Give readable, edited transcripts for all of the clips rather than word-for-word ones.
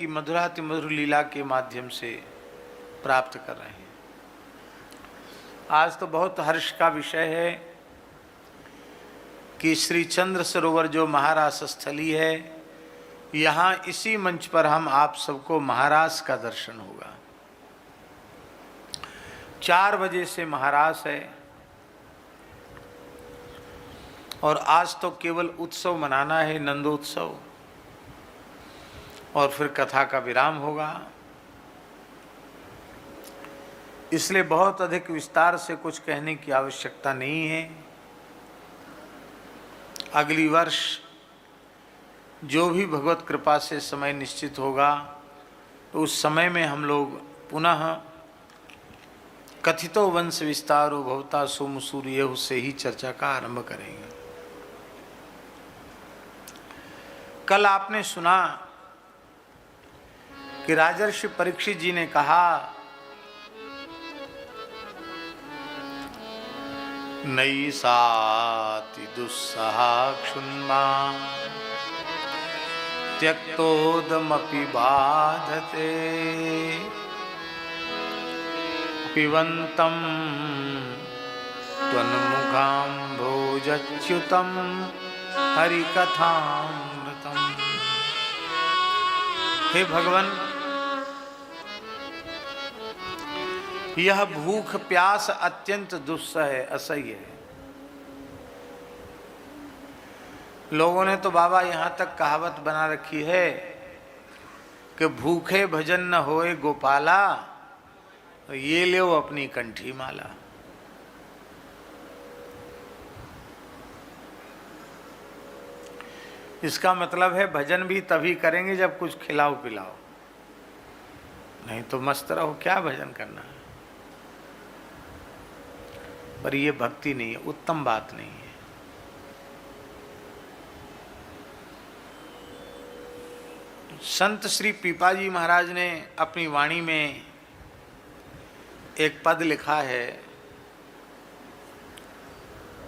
की मधुराति मधुर लीला के माध्यम से प्राप्त कर रहे हैं। आज तो बहुत हर्ष का विषय है कि श्री चंद्र सरोवर जो महारास स्थली है, यहाँ इसी मंच पर हम आप सबको महारास का दर्शन होगा। 4 बजे से महारास है और आज तो केवल उत्सव मनाना है, नंदोत्सव, और फिर कथा का विराम होगा। इसलिए बहुत अधिक विस्तार से कुछ कहने की आवश्यकता नहीं है। अगली वर्ष जो भी भगवत कृपा से समय निश्चित होगा तो उस समय में हम लोग पुनः कथितो वंश विस्तारो भवता सोम सूर्य से ही चर्चा का आरंभ करेंगे। कल आपने सुना कि राजर्षि परीक्षित जी ने कहा, नई साति दुस्सहा क्षुन्मा त्यक्तोदमपि बाधते पिबन्तं त्वन्मुखाम्भोजच्युतं हरिकथामृतम्। हे भगवान, यह भूख प्यास अत्यंत दुस्सह है, असह्य है। लोगों ने तो बाबा यहाँ तक कहावत बना रखी है कि भूखे भजन न होए गोपाला, ये ले अपनी कंठी माला। इसका मतलब है भजन भी तभी करेंगे जब कुछ खिलाओ पिलाओ, नहीं तो मस्त रहो, क्या भजन करना है। पर ये भक्ति नहीं है, उत्तम बात नहीं है। संत श्री पीपाजी महाराज ने अपनी वाणी में एक पद लिखा है।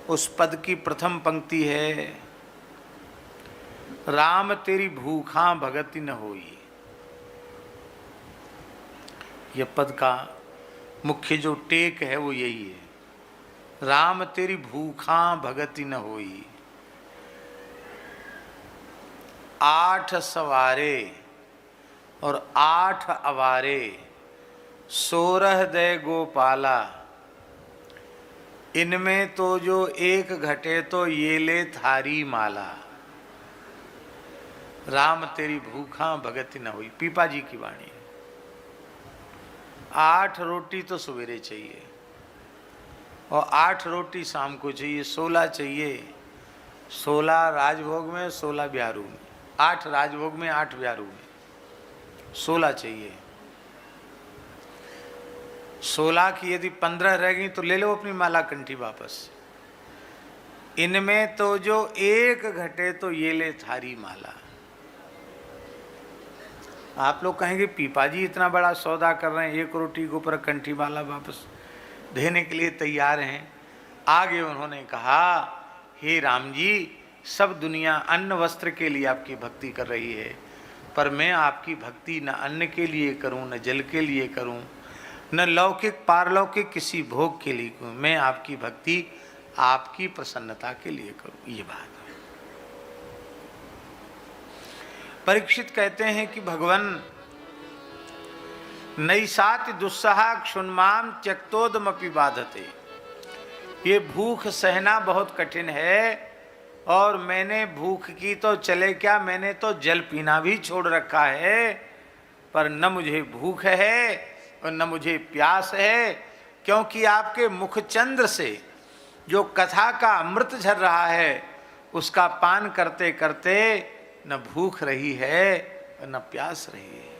उस पद की प्रथम पंक्ति है, राम तेरी भूखा भगति न होई। यह पद का मुख्य जो टेक है वो यही है, राम तेरी भूखा भगति न होई। 8 सवारे और 8 अवारे 16 दे गोपाला, इनमें तो जो एक घटे तो ये ले थारी माला। राम तेरी भूखा भगति न हुई, पीपा जी की वाणी है। 8 रोटी तो सवेरे चाहिए और 8 रोटी शाम को चाहिए, 16 चाहिए। 16 राजभोग में, 16 ब्यारू में, 8 राजभोग में, 8 ब्यारू में, 16 चाहिए। 16 की यदि 15 रह गई तो ले लो अपनी माला कंठी वापस। इनमें तो जो एक घटे तो ये ले थारी माला। आप लोग कहेंगे पीपाजी इतना बड़ा सौदा कर रहे हैं, 1 रोटी के ऊपर कंठी माला वापस देने के लिए तैयार हैं। आगे उन्होंने कहा, हे राम जी, सब दुनिया अन्न वस्त्र के लिए आपकी भक्ति कर रही है, पर मैं आपकी भक्ति न अन्न के लिए करूं, न जल के लिए करूं, न लौकिक पारलौकिक किसी भोग के लिए करूं। मैं आपकी भक्ति आपकी प्रसन्नता के लिए करूं। ये बात है। परीक्षित कहते हैं कि भगवान, नैसाति दुस्सहा क्षुन्माम त्यक्तोदमपि बाधते। ये भूख सहना बहुत कठिन है, और मैंने भूख की तो चले क्या, मैंने तो जल पीना भी छोड़ रखा है, पर न मुझे भूख है और न मुझे प्यास है, क्योंकि आपके मुखचंद्र से जो कथा का अमृत झर रहा है उसका पान करते करते न भूख रही है और न प्यास रही है।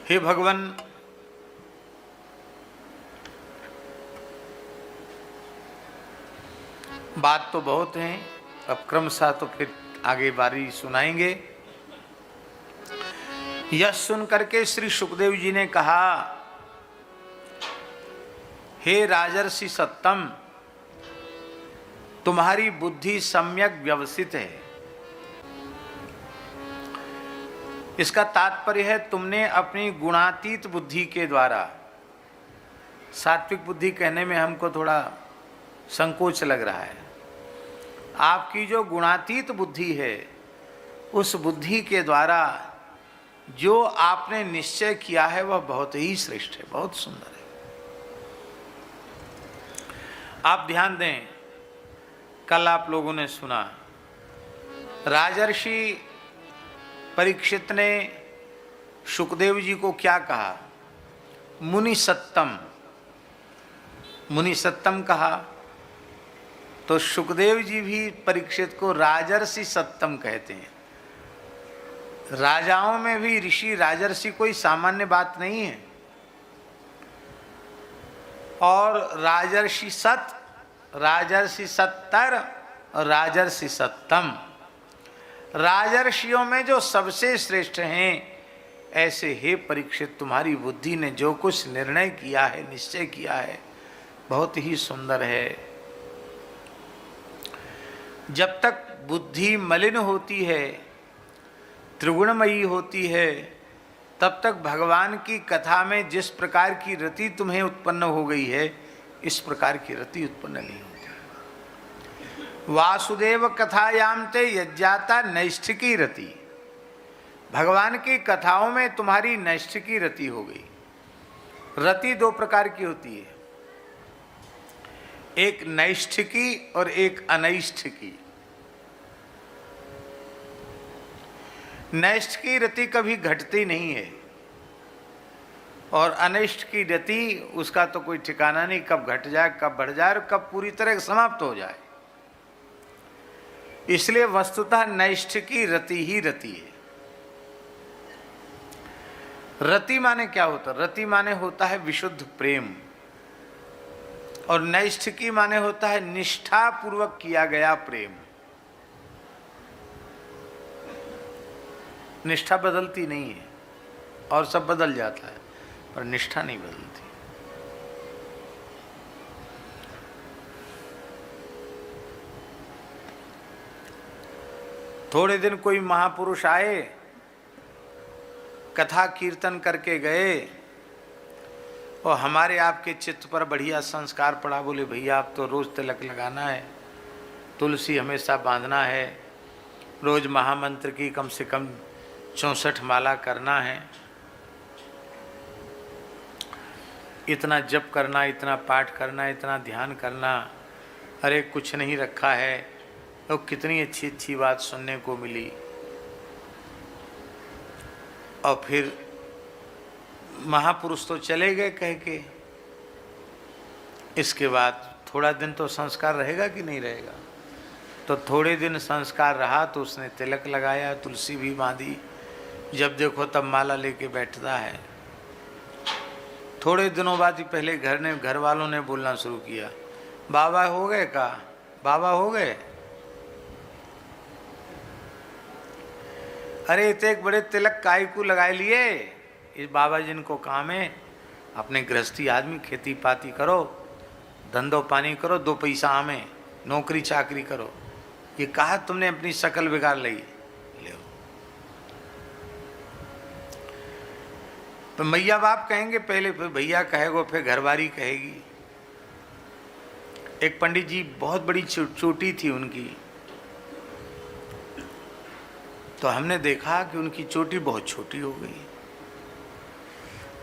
हे भगवान, बात तो बहुत है, अब क्रमशः तो फिर आगे बारी सुनाएंगे। यह सुन करके श्री सुखदेव जी ने कहा, हे राजर्षि सत्तम, तुम्हारी बुद्धि सम्यक व्यवस्थित है। इसका तात्पर्य है तुमने अपनी गुणातीत बुद्धि के द्वारा, सात्विक बुद्धि कहने में हमको थोड़ा संकोच लग रहा है, आपकी जो गुणातीत बुद्धि है उस बुद्धि के द्वारा जो आपने निश्चय किया है वह बहुत ही श्रेष्ठ है, बहुत सुंदर है। आप ध्यान दें, कल आप लोगों ने सुना राजर्षि परीक्षित ने शुकदेव जी को क्या कहा? मुनि सत्तम, मुनि सत्तम कहा। तो शुकदेव जी भी परीक्षित को राजर्षि सत्तम कहते हैं। राजाओं में भी ऋषि राजर्षि कोई सामान्य बात नहीं है। और राजर्षि सत, राजर्षि सत्तर और राजर्षि सत्तम, राजर्षियों में जो सबसे श्रेष्ठ हैं, ऐसे हे परीक्षित तुम्हारी बुद्धि ने जो कुछ निर्णय किया है, निश्चय किया है, बहुत ही सुंदर है। जब तक बुद्धि मलिन होती है, त्रिगुणमयी होती है, तब तक भगवान की कथा में जिस प्रकार की रति तुम्हें उत्पन्न हो गई है, इस प्रकार की रति उत्पन्न नहीं होती। वासुदेव कथायाम ते यज्ञाता नैष्ठिकी रति, भगवान की कथाओं में तुम्हारी नैष्ठिकी रति हो गई। रति दो प्रकार की होती है, एक नैष्ठिकी और एक अनैष्ठिकी। नैष्ठ की रति कभी घटती नहीं है और अनिष्ट की रति उसका तो कोई ठिकाना नहीं, कब घट जाए, कब बढ़ जाए और कब पूरी तरह समाप्त हो जाए। इसलिए वस्तुतः नैष्ठ की रति ही रति है। रति माने क्या होता है? रति माने होता है विशुद्ध प्रेम, और नैष्ठ की माने होता है निष्ठा पूर्वक किया गया प्रेम। निष्ठा बदलती नहीं है, और सब बदल जाता है, पर निष्ठा नहीं बदलती। थोड़े दिन कोई महापुरुष आए, कथा कीर्तन करके गए, और हमारे आपके चित्त पर बढ़िया संस्कार पड़ा। बोले भैया आप तो रोज़ तिलक लगाना है, तुलसी हमेशा बांधना है, रोज़ महामंत्र की कम से कम 64 माला करना है, इतना जप करना, इतना पाठ करना, इतना ध्यान करना। अरे कुछ नहीं रखा है, तो कितनी अच्छी अच्छी बात सुनने को मिली। और फिर महापुरुष तो चले गए कह के, इसके बाद थोड़ा दिन तो संस्कार रहेगा कि नहीं रहेगा? तो थोड़े दिन संस्कार रहा तो उसने तिलक लगाया, तुलसी भी बांधी, जब देखो तब माला लेके बैठता है। थोड़े दिनों बाद ही पहले घर वालों ने बोलना शुरू किया, बाबा हो गए का, बाबा हो गए। अरे इतने एक बड़े तिलक काय को लगाए लिए, इस बाबा जिनको काम है अपने गृहस्थी आदमी, खेती पाती करो, धंधो पानी करो, 2 पैसा हमें, नौकरी चाकरी करो। ये कहा तुमने अपनी शकल बिगाड़ ली। तो मैया बाप कहेंगे पहले, फिर भैया कहेगो, फिर घरवारी कहेगी। एक पंडित जी बहुत बड़ी चोटी थी उनकी, तो हमने देखा कि उनकी चोटी बहुत छोटी हो गई।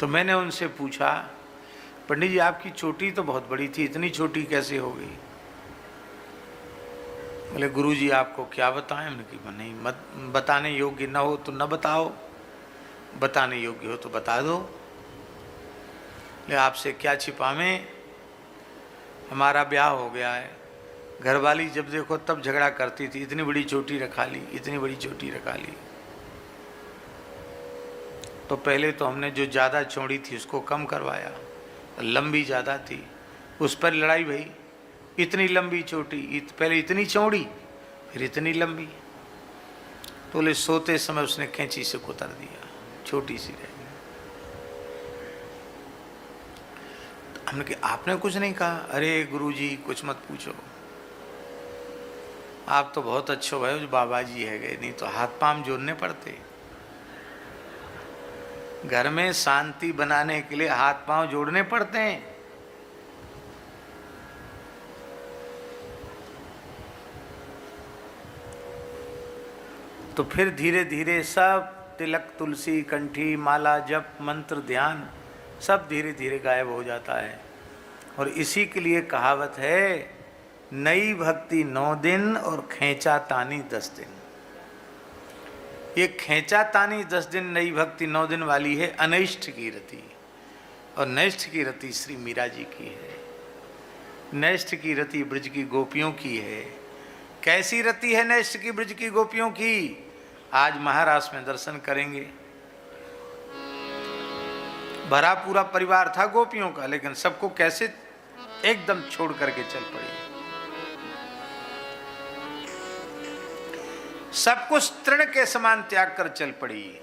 तो मैंने उनसे पूछा, पंडित जी आपकी चोटी तो बहुत बड़ी थी, इतनी छोटी कैसे हो गई? बोले गुरुजी आपको क्या बताएं? हमने कहा नहीं, मत बताने योग्य न हो तो न बताओ, बताने योग्य हो तो बता दो। ले आपसे क्या छिपावें, हमारा ब्याह हो गया है, घरवाली जब देखो तब झगड़ा करती थी, इतनी बड़ी चोटी रखा ली, इतनी बड़ी चोटी रखा ली। तो पहले तो हमने जो ज़्यादा चौड़ी थी उसको कम करवाया, लंबी ज़्यादा थी, उस पर लड़ाई भई। इतनी लंबी चोटी, पहले इतनी चौड़ी फिर इतनी लंबी। तो बोले सोते समय उसने कैंची से कुतर दिया, छोटी सी रह गई। हमने कहा आपने कुछ नहीं कहा? अरे गुरुजी कुछ मत पूछो, आप तो बहुत अच्छो भाई जो बाबा जी है गए, नहीं तो हाथ पांव जोड़ने पड़ते। घर में शांति बनाने के लिए हाथ पांव जोड़ने पड़ते हैं। तो फिर धीरे धीरे सब तिलक, तुलसी, कंठी, माला, जप, मंत्र, ध्यान सब धीरे धीरे गायब हो जाता है। और इसी के लिए कहावत है, नई भक्ति 9 दिन और खेचा तानी 10 दिन। ये खेचा तानी 10 दिन, नई भक्ति 9 दिन वाली है अनिष्ट की रति, और नैष्ठ की रति श्री मीरा जी की है। नैष्ठ की रति ब्रज की गोपियों की है। कैसी रति है नैष्ठ की ब्रज की गोपियों की? आज महाराष्ट्र में दर्शन करेंगे। भरा पूरा परिवार था गोपियों का, लेकिन सबको कैसे एकदम छोड़ करके चल पड़ी। सब कुछ तृण के समान त्याग कर चल पड़ी।